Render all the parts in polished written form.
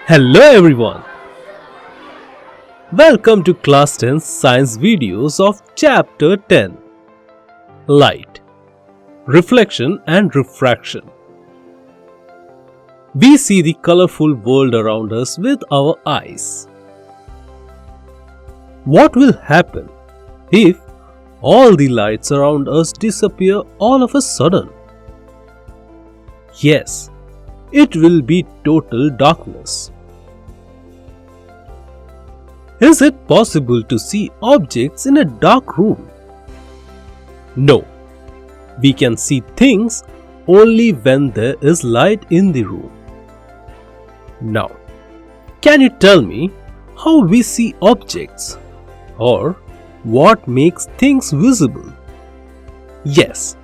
Hello everyone. Welcome to class 10 science videos of chapter 10. Light, reflection and refraction. We see the colorful world around us with our eyes. What will happen if all the lights around us disappear all of a sudden? Yes, it will be total darkness. Is it possible to see objects in a dark room? No, we can see things only when there is light in the room. Now, can you tell me how we see objects or what makes things visible? Yes,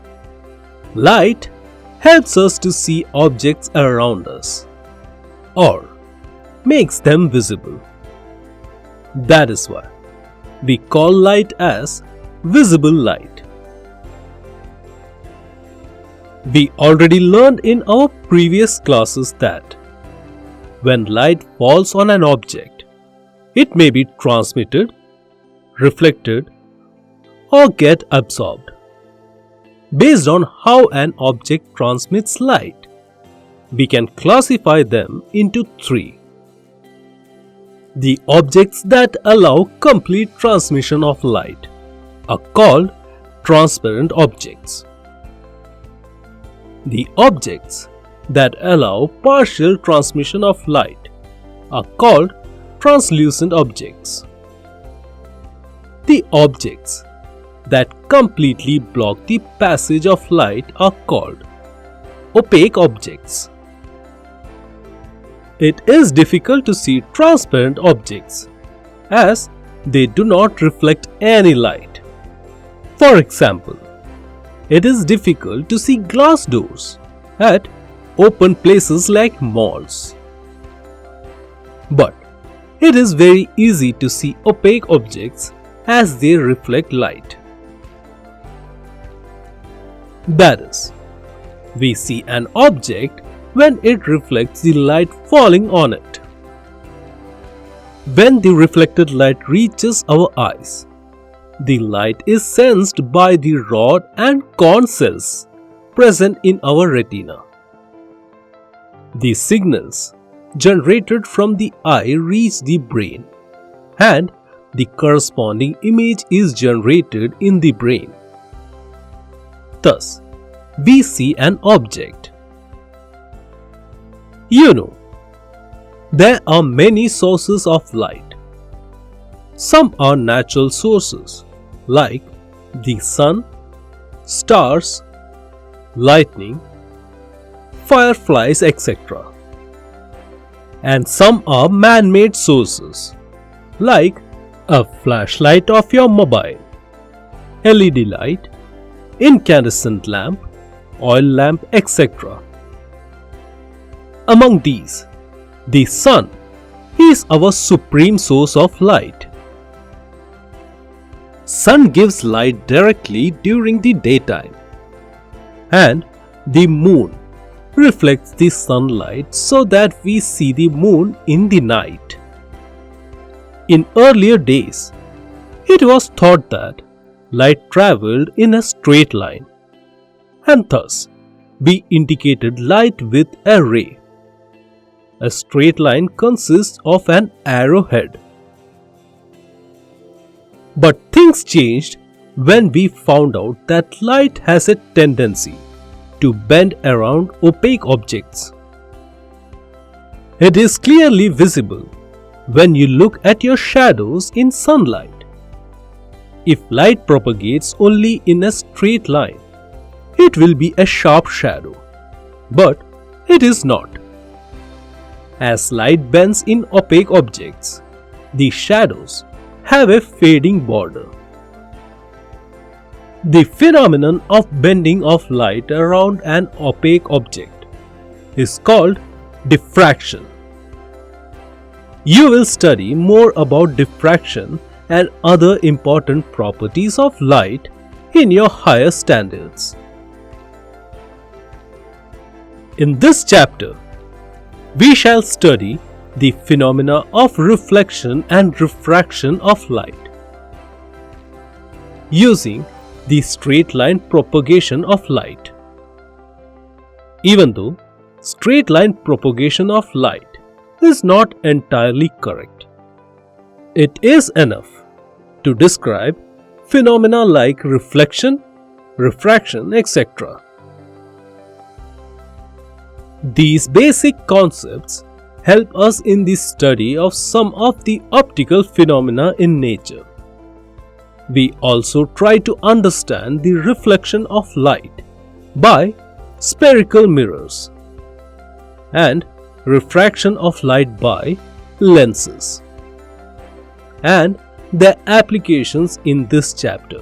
light helps us to see objects around us or makes them visible. That is why we call light as visible light. We already learned in our previous classes that when light falls on an object, it may be transmitted, reflected, or get absorbed. Based on how an object transmits light, we can classify them into three. The objects that allow complete transmission of light are called transparent objects. The objects that allow partial transmission of light are called translucent objects. The objects that completely block the passage of light are called opaque objects. It is difficult to see transparent objects as they do not reflect any light. For example, it is difficult to see glass doors at open places like malls. But it is very easy to see opaque objects as they reflect light. That is, we see an object when it reflects the light falling on it. When the reflected light reaches our eyes, the light is sensed by the rod and cone cells present in our retina. The signals generated from the eye reach the brain, and the corresponding image is generated in the brain. Thus, we see an object. You know, there are many sources of light. Some are natural sources like the sun, stars, lightning, fireflies, etc. And some are man-made sources like a flashlight of your mobile, LED light, incandescent lamp, oil lamp, etc. Among these, the sun is our supreme source of light. Sun gives light directly during the daytime, and the moon reflects the sunlight so that we see the moon in the night. In earlier days, it was thought that light traveled in a straight line, and thus we indicated light with a ray. A straight line consists of an arrowhead. But things changed when we found out that light has a tendency to bend around opaque objects. It is clearly visible when you look at your shadows in sunlight. If light propagates only in a straight line, it will be a sharp shadow, but it is not. As light bends in opaque objects, the shadows have a fading border. The phenomenon of bending of light around an opaque object is called diffraction. You will study more about diffraction and other important properties of light in your higher standards. In this chapter, we shall study the phenomena of reflection and refraction of light, using the straight line propagation of light. Even though straight line propagation of light is not entirely correct, it is enough to describe phenomena like reflection, refraction, etc. These basic concepts help us in the study of some of the optical phenomena in nature. We also try to understand the reflection of light by spherical mirrors and refraction of light by lenses, and their applications in this chapter.